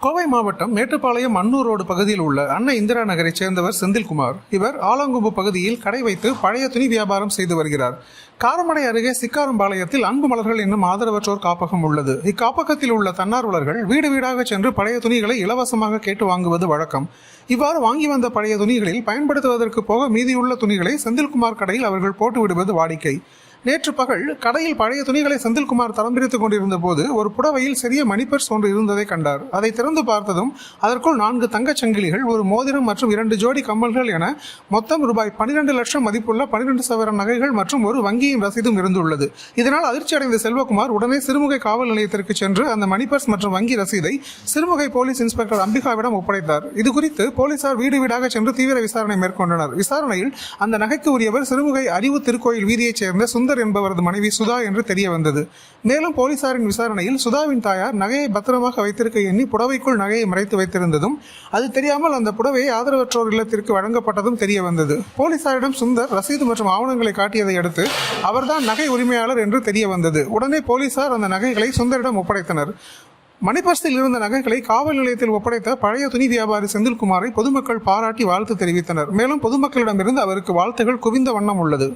கோவை மாவட்டம் மேட்டுப்பாளையம் அன்னூர் ரோடு பகுதியில் உள்ள அன்னை இந்திரா நகரைச் சேர்ந்தவர் செந்தில்குமார். இவர் ஆலங்கொம்பு பகுதியில் கடை வைத்து பழைய துணி வியாபாரம் செய்து வருகிறார். காரமடை அருகே சிக்காரம்பாளையத்தில் அன்பு மலர்கள் என்னும் ஆதரவற்றோர் காப்பகம் உள்ளது. இக்காப்பகத்தில் உள்ள தன்னார்வலர்கள் வீடு வீடாக சென்று பழைய துணிகளை இலவசமாக கேட்டு வாங்குவது வழக்கம். இவ்வாறு வாங்கி வந்த பழைய துணிகளில் பயன்படுத்துவதற்கு போக மீதியுள்ள துணிகளை செந்தில்குமார் கடையில் அவர்கள் போட்டு விடுவது வாடிக்கை. நேற்று பகல் கடையில் பழைய துணிகளை செந்தில்குமார் தரம் பிரித்துக் கொண்டிருந்த போது ஒரு புடவையில் சிறிய மணிப்பர்ஸ் ஒன்று இருந்ததை கண்டார். அதை திறந்து பார்த்ததும் அதற்குள் 4 தங்கச் சங்கிலிகள், ஒரு மோதிரம் மற்றும் 2 ஜோடி கம்மல்கள் என மொத்தம் ரூபாய் 12 லட்சம் மதிப்புள்ள 12 சவரன் நகைகள் மற்றும் ஒரு வங்கியின் ரசீதும் இருந்துள்ளது. இதனால் அதிர்ச்சி அடைந்த செல்வகுமார் உடனே சிறுமுகை காவல் நிலையத்திற்கு சென்று அந்த மணிப்பர்ஸ் மற்றும் வங்கி ரசீதை சிறுமுகை போலீஸ் இன்ஸ்பெக்டர் அம்பிகாவிடம் ஒப்படைத்தார். இதுகுறித்து போலீசார் வீடு வீடாக சென்று தீவிர விசாரணை மேற்கொண்டனர். விசாரணையில் அந்த நகைக்கு உரியவர் சிறுமுகை அறிவு திருக்கோயில் வீதியைச் சேர்ந்த சுந்தர் என்பவரது மனைவி சுதா என்று தெரிய வந்தது. மேலும் போலீசாரின் விசாரணையில் சுதாவின் தாயார் நகையை பத்திரமாக வைத்திருக்க எண்ணி புடவைக்குள் நகையை மறைத்து வைத்திருந்ததும், அது தெரியாமல் அந்த புடவையை ஆதரவற்றோர் இல்லத்திற்கு வழங்கப்பட்டதும் தெரிய வந்தது. போலீசாரிடம் சுந்தர் ரசீது மற்றும் ஆவணங்களை காட்டியதை அடுத்து அவர்தான் நகை உரிமையாளர் என்று தெரிய வந்தது. உடனே போலீசார் அந்த நகைகளை சுந்தரிடம் ஒப்படைத்தனர். மணிப்பர்ஸில் இருந்த நகைகளை காவல் நிலையத்தில் ஒப்படைத்த பழைய துணி வியாபாரி செந்தில்குமாரை பொதுமக்கள் பாராட்டி வாழ்த்து தெரிவித்தனர். மேலும் பொதுமக்களிடமிருந்து அவருக்கு வாழ்த்துகள் குவிந்த வண்ணம் உள்ளது.